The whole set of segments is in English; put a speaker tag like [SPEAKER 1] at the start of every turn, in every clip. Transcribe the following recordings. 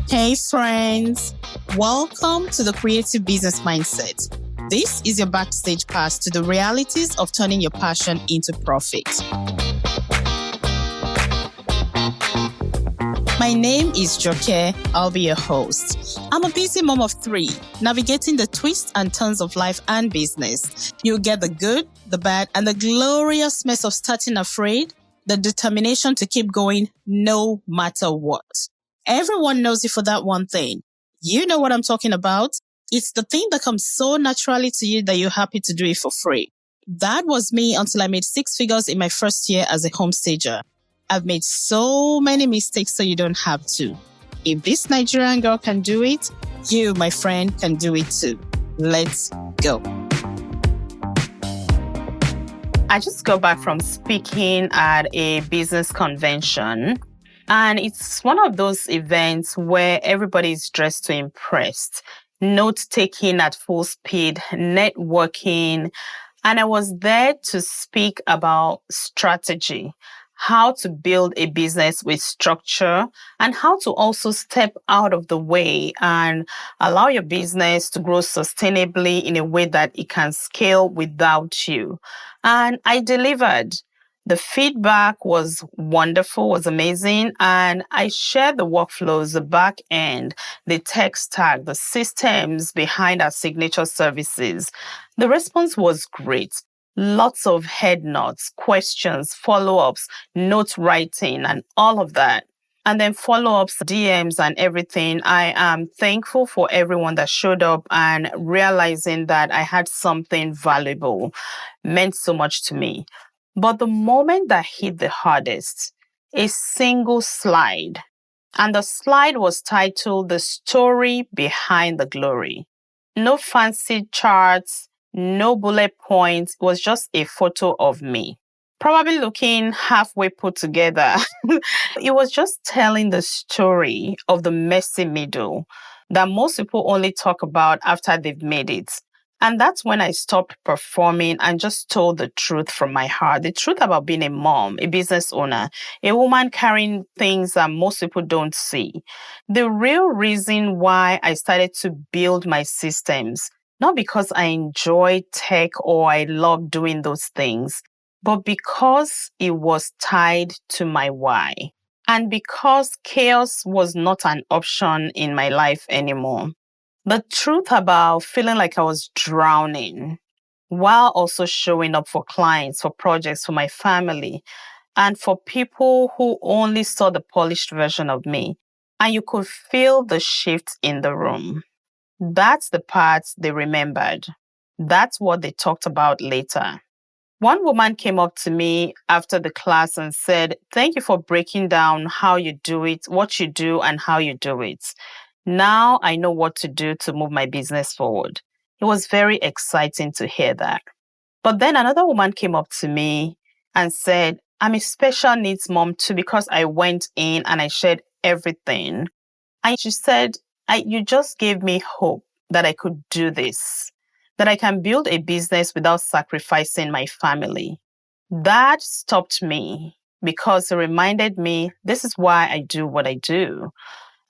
[SPEAKER 1] Hey friends, welcome to the Creative Business Mindset. This is your backstage pass to the realities of turning your passion into profit. My name is Joke. I'll be your host. I'm a busy mom of 3, navigating the twists and turns of life and business. You'll get the good, the bad, and the glorious mess of starting afraid, the determination to keep going no matter what. Everyone knows you for that one thing. You know what I'm talking about. It's the thing that comes so naturally to you that you're happy to do it for free. That was me until I made 6 figures in my first year as a home stager. I've made so many mistakes so you don't have to. If this Nigerian girl can do it, you, my friend, can do it too. Let's go. I just got back from speaking at a business convention. And it's one of those events where everybody's dressed to impress, note-taking at full speed, networking. And I was there to speak about strategy, how to build a business with structure, and how to also step out of the way and allow your business to grow sustainably in a way that it can scale without you. And I delivered. The feedback was wonderful, was amazing, and I shared the workflows, the back end, the tech stack, the systems behind our signature services. The response was great. Lots of head nods, questions, follow-ups, note writing, and all of that. And then follow-ups, DMs, and everything. I am thankful for everyone that showed up and realizing that I had something valuable meant so much to me. But the moment that hit the hardest, a single slide, and the slide was titled The Story Behind the Glory. No fancy charts, no bullet points, it was just a photo of me, probably looking halfway put together. It was just telling the story of the messy middle that most people only talk about after they've made it. And that's when I stopped performing and just told the truth from my heart, the truth about being a mom, a business owner, a woman carrying things that most people don't see. The real reason why I started to build my systems, not because I enjoy tech or I love doing those things, but because it was tied to my why. And because chaos was not an option in my life anymore. The truth about feeling like I was drowning while also showing up for clients, for projects, for my family, and for people who only saw the polished version of me. And you could feel the shift in the room. That's the part they remembered. That's what they talked about later. One woman came up to me after the class and said, "Thank you for breaking down how you do it, what you do, and how you do it. Now I know what to do to move my business forward." It was very exciting to hear that. But then another woman came up to me and said, "I'm a special needs mom too because I went in and I shared everything." And she said, "You just gave me hope that I could do this, that I can build a business without sacrificing my family." That stopped me because it reminded me this is why I do what I do.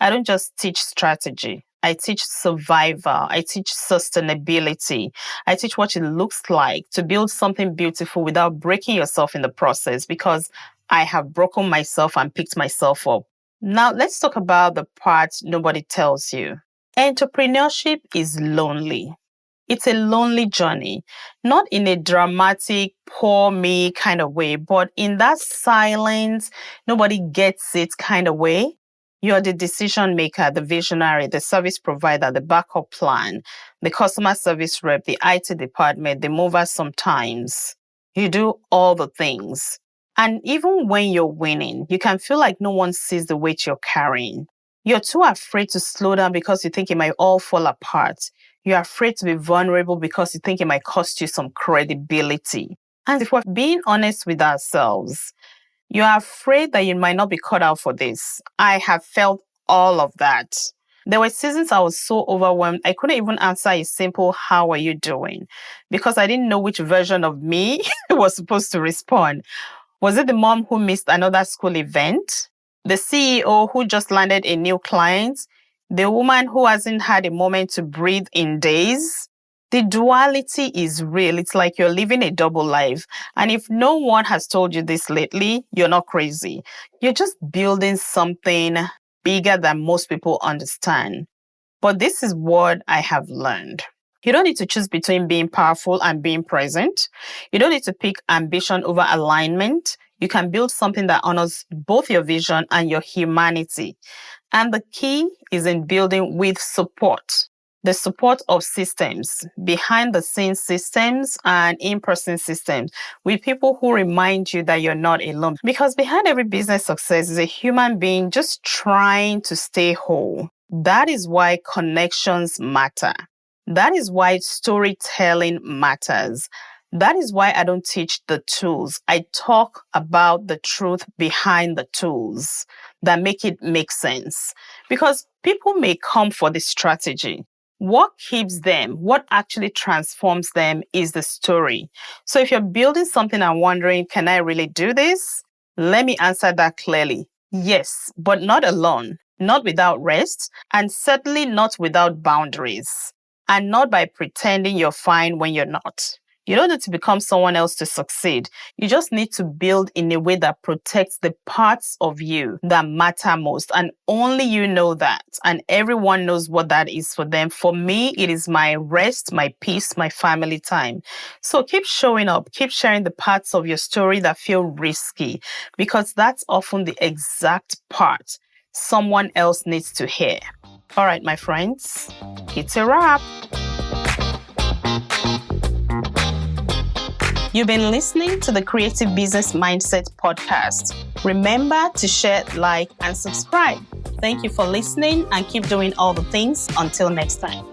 [SPEAKER 1] I don't just teach strategy. I teach survival. I teach sustainability. I teach what it looks like to build something beautiful without breaking yourself in the process, because I have broken myself and picked myself up. Now, let's talk about the part nobody tells you. Entrepreneurship is lonely. It's a lonely journey, not in a dramatic, poor me kind of way, but in that silent, nobody gets it kind of way. You're the decision maker, the visionary, the service provider, the backup plan, the customer service rep, the IT department, the mover sometimes. You do all the things. And even when you're winning, you can feel like no one sees the weight you're carrying. You're too afraid to slow down because you think it might all fall apart. You're afraid to be vulnerable because you think it might cost you some credibility. And if we're being honest with ourselves, you're afraid that you might not be cut out for this. I have felt all of that. There were seasons I was so overwhelmed, I couldn't even answer a simple "how are you doing?" because I didn't know which version of me was supposed to respond. Was it the mom who missed another school event? The CEO who just landed a new client? the woman who hasn't had a moment to breathe in days. The duality is real. It's like you're living a double life. And if no one has told you this lately, you're not crazy. You're just building something bigger than most people understand. But this is what I have learned. You don't need to choose between being powerful and being present. You don't need to pick ambition over alignment. You can build something that honors both your vision and your humanity. And the key is in building with support. The support of systems, behind the scenes systems and in-person systems, with people who remind you that you're not alone. Because behind every business success is a human being just trying to stay whole. That is why connections matter. That is why storytelling matters. That is why I don't teach the tools. I talk about the truth behind the tools that make it make sense. Because people may come for the strategy. What keeps them, what actually transforms them is the story. So if you're building something and wondering, can I really do this? Let me answer that clearly. Yes, but not alone, not without rest, and certainly not without boundaries, and not by pretending you're fine when you're not. You don't need to become someone else to succeed. You just need to build in a way that protects the parts of you that matter most. And only you know that. And everyone knows what that is for them. For me, it is my rest, my peace, my family time. So keep showing up. Keep sharing the parts of your story that feel risky, because that's often the exact part someone else needs to hear. All right, my friends, it's a wrap. You've been listening to the Creative Business Mindset podcast. Remember to share, like, and subscribe. Thank you for listening and keep doing all the things. Until next time.